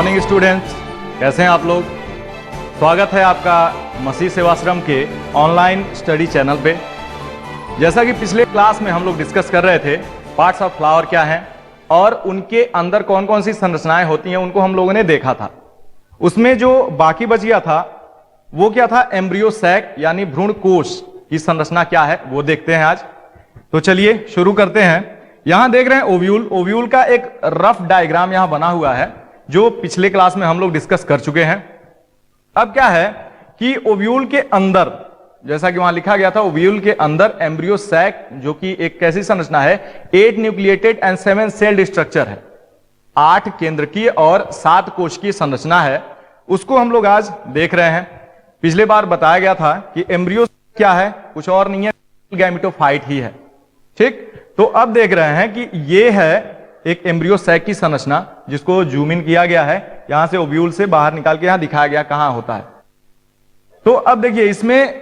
Morning students, कैसे हैं आप लोग। स्वागत है आपका मसीह सेवाश्रम के ऑनलाइन स्टडी चैनल पे। जैसा कि पिछले क्लास में हम लोग डिस्कस कर रहे थे पार्ट्स ऑफ फ्लावर क्या हैं और उनके अंदर कौन कौन सी संरचनाएं होती हैं, उनको हम लोगों ने देखा था। उसमें जो बाकी बच गया था वो क्या था, एम्ब्रियो सैक यानी भ्रूण कोश की संरचना क्या है वो देखते हैं आज। तो चलिए शुरू करते हैं। यहां देख रहे हैं ओव्यूल। ओव्यूल का एक रफ डायग्राम यहां बना हुआ है जो पिछले क्लास में हम लोग डिस्कस कर चुके हैं। अब क्या है कि ओव्यूल के अंदर, जैसा कि वहां लिखा गया था, ओव्यूल के अंदर एम्ब्रियो सैक जो कि एक कैसी संरचना है, 8 न्यूक्लिएटेड एंड 7 सेल्ड स्ट्रक्चर है। 8 केंद्रकीय और 7 कोशिकीय संरचना है, उसको हम लोग आज देख रहे हैं। पिछले बार बताया गया था कि एम्ब्रियो क्या है, कुछ और नहीं है, गैमेटोफाइट ही है। ठीक, तो अब देख रहे हैं कि ये है एक एम्ब्रियो सैक की संरचना जिसको जूम इन किया गया है, यहां से ओव्यूल से बाहर निकाल के यहां दिखाया गया कहां होता है। तो अब देखिए इसमें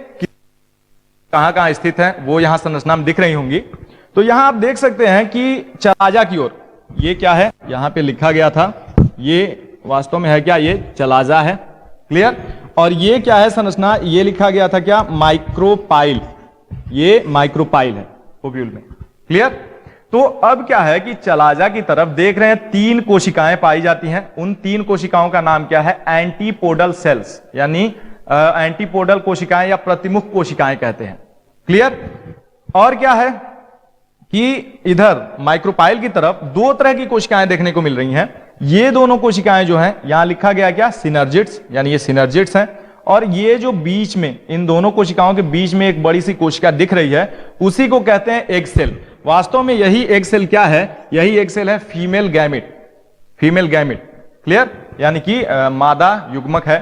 कहां कहां स्थित है वो यहां संरचना में दिख रही होंगी। तो यहां आप देख सकते हैं कि चलाजा की ओर ये क्या है, यहां पे लिखा गया था, ये वास्तव में है क्या, ये चलाजा है। क्लियर। और ये क्या है संरचना, ये लिखा गया था क्या, माइक्रोपाइल। ये माइक्रोपाइल है ओव्यूल में। क्लियर। तो अब क्या है कि चलाजा की तरफ देख रहे हैं 3 कोशिकाएं पाई जाती हैं। उन 3 कोशिकाओं का नाम क्या है, एंटीपोडल सेल्स, यानी एंटीपोडल कोशिकाएं या प्रतिमुख कोशिकाएं कहते हैं। क्लियर। और क्या है कि इधर माइक्रोपाइल की तरफ 2 तरह की कोशिकाएं देखने को मिल रही हैं। ये दोनों कोशिकाएं जो हैं, यहां लिखा गया क्या, सिनर्जिड्स, यानी ये सिनर्जिड्स हैं। और ये जो बीच में, इन दोनों कोशिकाओं के बीच में एक बड़ी सी कोशिका दिख रही है, उसी को कहते हैं एग सेल। वास्तव में यही एग सेल क्या है, यही एग सेल है female gamete. Female gamete. Clear, यानी कि मादा युग्मक है।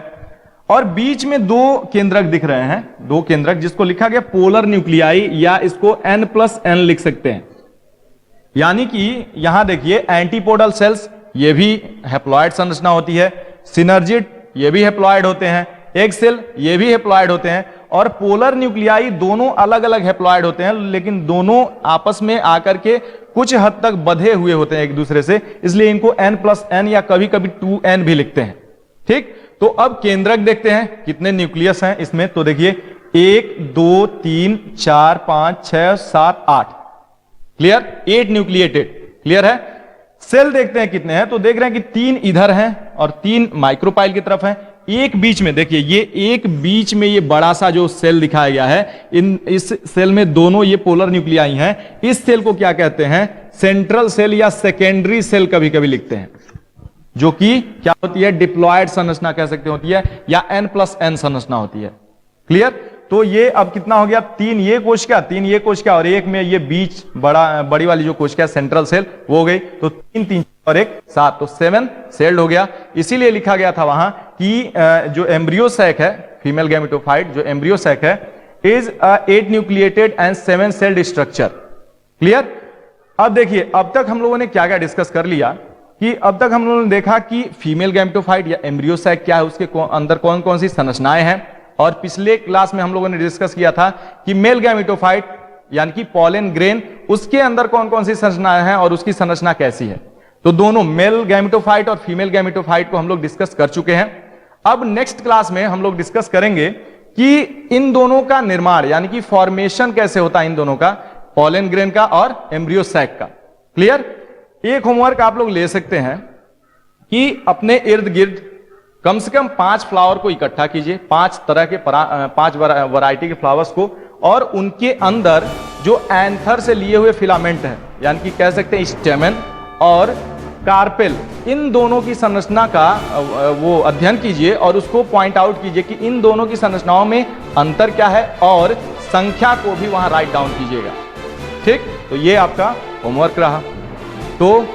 और बीच में 2 केंद्रक दिख रहे हैं, 2 केंद्रक, जिसको लिखा गया पोलर न्यूक्लियाई, या इसको N+N लिख सकते हैं। यानी कि यहां देखिए एंटीपोडल सेल्स, ये भी हैप्लॉइड संरचना होती है, सिनर्जिड ये भी हैप्लॉइड होते हैं, एग सेल ये भी हैप्लॉइड होते हैं, और पोलर न्यूक्लियाई दोनों अलग अलग हैप्लॉइड होते हैं, लेकिन दोनों आपस में आकर के कुछ हद तक बंधे हुए होते हैं एक दूसरे से, इसलिए इनको N+N या कभी कभी 2N भी लिखते हैं। ठीक। तो अब केंद्रक देखते हैं कितने न्यूक्लियस हैं इसमें। तो देखिए 1 2 3 4 5 6 7 8। Clear, 8 nucleated. क्लियर है। सेल देखते हैं कितने हैं, तो देख रहे हैं कि 3 इधर हैं और 3 माइक्रोपाइल की तरफ हैं। एक बीच में देखिए, ये एक बीच में ये बड़ा सा जो सेल दिखाया गया है, इस सेल में दोनों ये पोलर न्यूक्लियाई हैं। इस सेल को क्या कहते हैं, सेंट्रल सेल या सेकेंडरी सेल कभी कभी लिखते हैं, जो कि क्या होती है, डिप्लॉयड संरचना कह सकते होती है, या N+N संरचना होती है। क्लियर। तो ये अब कितना हो गया, 3 ये कोशिका, 3 ये कोशिका, और एक में ये बीच बड़ी वाली जो कोशिका सेंट्रल सेल वो हो गई। तो 3 3 और 1 7, तो 7 सेल्ड हो गया। इसीलिए लिखा गया था वहां कि जो एम्ब्रियो सैक है, फीमेल गैमेटोफाइट जो एम्ब्रियो सैक है, is 8 nucleated and 7 sailed structure. Clear. अब देखिए अब तक हम लोगों ने क्या क्या डिस्कस कर लिया, कि अब तक हम लोगों ने देखा कि फीमेल गैमेटोफाइट या एम्ब्रियो सैक क्या है, उसके अंदर कौन कौन सी संरचनाएं हैं। और पिछले क्लास में हम लोगों ने डिस्कस किया था कि मेल गैमेटोफाइट यानी कि पॉलन ग्रेन, उसके अंदर कौन कौन सी संरचनाएं हैं और उसकी संरचना कैसी है। तो दोनों मेल गैमेटोफाइट और फीमेल गैमेटोफाइट को हम लोग डिस्कस कर चुके हैं। अब नेक्स्ट क्लास में हम लोग डिस्कस करेंगे कि इन दोनों का निर्माण, यानी कि फॉर्मेशन कैसे होता है इन दोनों का, पॉलन ग्रेन का और एम्ब्रियो सैक का। क्लियर। एक होमवर्क आप लोग ले सकते हैं कि अपने इर्द गिर्द कम से कम 5 फ्लावर को इकट्ठा कीजिए, 5 तरह के 5 वैरायटी के फ्लावर्स को, और उनके अंदर जो एंथर से लिए हुए फिलामेंट है, यानी कि कह सकते हैं स्टेमन और कार्पेल, इन दोनों की संरचना का वो अध्ययन कीजिए और उसको पॉइंट आउट कीजिए कि इन दोनों की संरचनाओं में अंतर क्या है, और संख्या को भी वहां राइट डाउन कीजिएगा। ठीक। तो ये आपका होमवर्क रहा। तो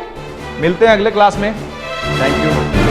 मिलते हैं अगले क्लास में। Thank you.